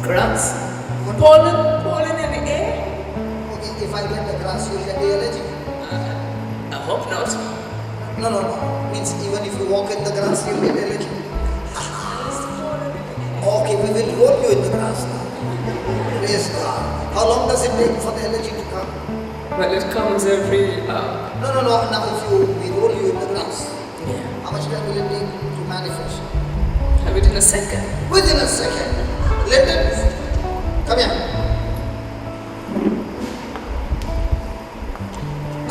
Grass? Pollen in the air? Okay, if I get the grass, you'll get the allergy. I hope not. No. Means even if you walk in the grass, you'll get allergy. Okay, we will roll you in the grass now. Praise God. How long does it take for the allergy to come? Well, it comes every No. Now if we roll you in the grass, yeah. how much time will it take to manifest? Within a second. Within a second. Linton, come here.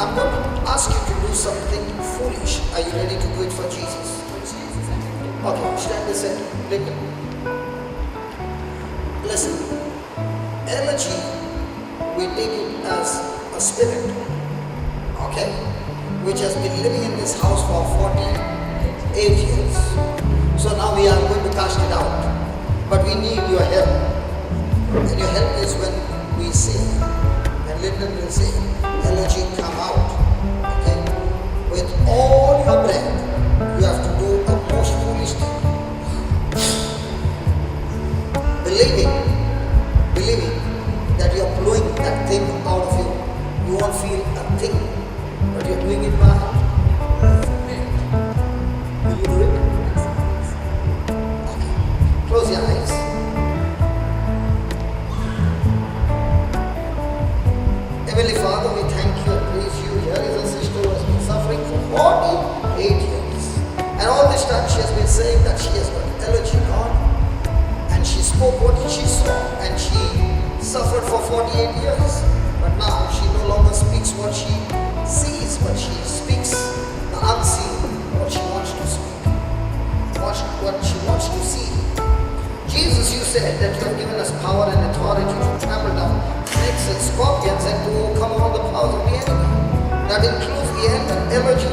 I'm going to ask you to do something foolish. Are you ready to do it for Jesus? Okay, stand this end. Linton. Listen, energy, we take it as a spirit, okay, which has been living in this house for 48 years. So now we are going to cast it out. But we need your help. And your help is when we say, and Lyndon will say, energy come out. Okay? With all your breath, you have to do a most foolish thing. Believing that you are blowing that thing out of you. You won't feel a thing, but you're doing it by. Will you do it? Okay. Close your eyes. Heavenly Father, we thank you and praise you. Here is a sister who has been suffering for 48 years. And all this time she has been saying that she has got allergy, God. And she spoke what she saw, and she suffered for 48 years. But now she no longer speaks what she sees, but she speaks the unseen, what she wants to speak, what she wants to see. Jesus, you said that you have given us power and authority to trample down snakes and scorpions and to overcome all the powers of the enemy. That includes the allergy.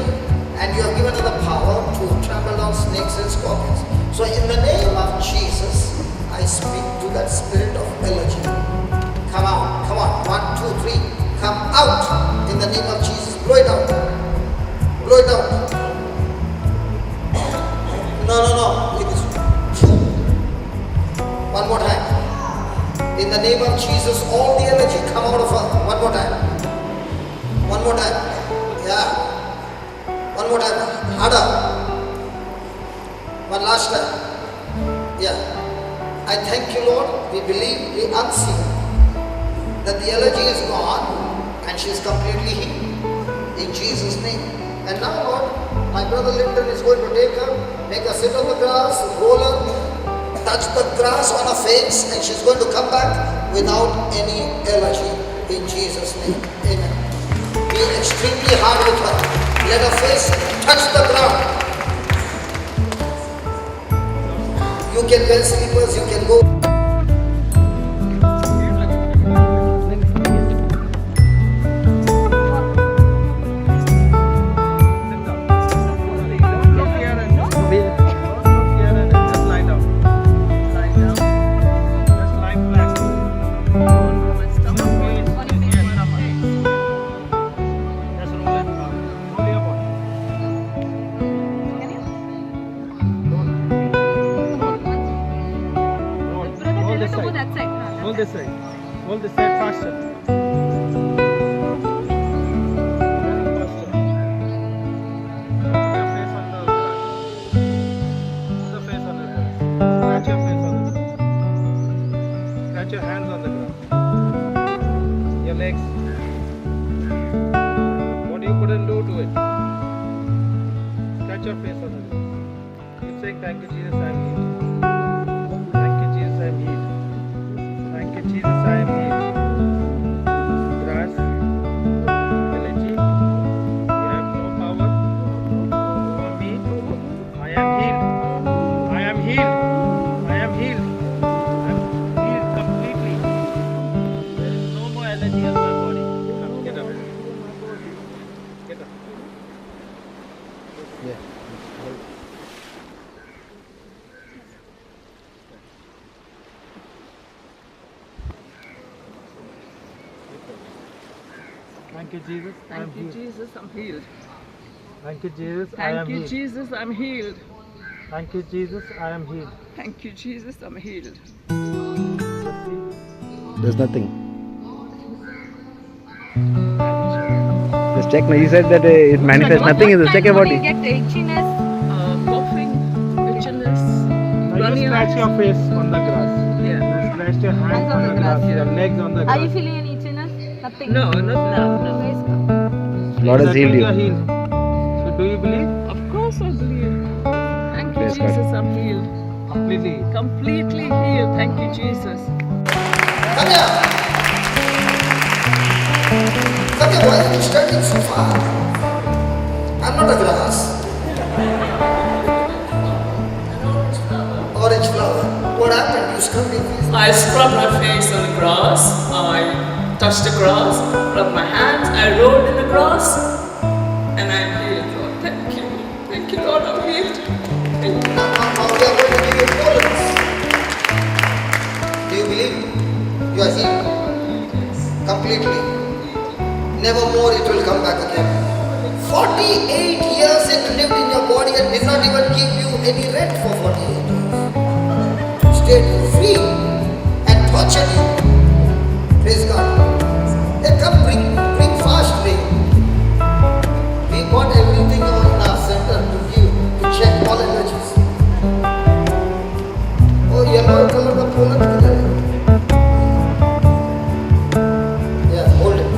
And you have given us the power to trample down snakes and scorpions. So in the name of Jesus, I speak to that spirit of allergy. Come out. Come on. 1, 2, 3. Come out. In the name of Jesus. Blow it out. Blow it out. No. It is 2. One more time. In the name of Jesus, all the energy come out of her. One more time. One more time. Yeah. One more time. Harder. One last time. Yeah. I thank you, Lord. We believe the unseen, that the allergy is gone and she is completely healed. In Jesus' name. And now, Lord, my brother Linton is going to take her, make her sit on the grass, roll her, touch the grass on her face, and she's going to come back without any allergy. In Jesus' name. Amen. Be extremely hard with her. Let her face touch the ground. You can wear slippers, you can go. Hold this side. Hold this side faster. Put your face on the grass. Put the face on the grass. Scratch your face on the grass. Scratch your hands on the grass. Your legs. What you couldn't do, do it. Scratch your face on the grass. Keep saying, thank you, Jesus, I'm healed. Thank you, Jesus, I'm healed. Thank you, Jesus, I am healed. Grass, energy, you have no power over me. I am healed. I am healed. I am healed. I am healed completely. There is no more energy in my body. Come, get up. Get up. Yeah. Thank you, Jesus. Thank you, Jesus, I'm healed. Thank you, Jesus. I Thank am you, healed. Jesus, I'm healed. Thank you, Jesus. I am healed. Thank you, Jesus, I'm healed. In the Let's see. There's nothing. Just check. Now you said that it manifests nothing. Is check your body. Get itchiness. Coughing, itchiness, Now you running scratch eyes. your face on the grass. Yeah. You scratch your hands on the grass, your legs on the Are grass. you feeling any itchiness? Nothing. No, not now, no. Praise God. Lord has That healed means you. are healed. So do you believe? Of course I believe. Thank you, Praise God. Jesus, I'm healed. Completely. Completely healed. Thank you, Jesus. Come here. Come here, why are you standing so far? I'm not a grass. Orange flower. What happened? You scrubbed your face. I scrubbed my face on the grass. I touched the grass, rubbed my hands. I rolled in the grass, and I'm healed, Lord. Thank you. Thank you, Lord. I'm healed. Thank you. Now we are going to give you pollens. Do you believe? You are healed. Completely. Never more it will come back again. 48 years it lived in your body and did not even give you any rent for 48 years. Stayed free and tortured you. Praise God. They come bring fast rain. We got everything on our center to give, to check all energies. Oh, yellow color का pollen किधर है? Yeah, hold it.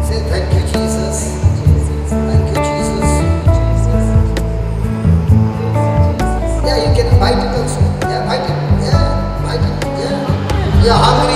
Say thank you, Jesus. Thank you, Jesus. Yeah, you can bite it also. Yeah, bite it. Yeah, bite it. Yeah. Yeah, how many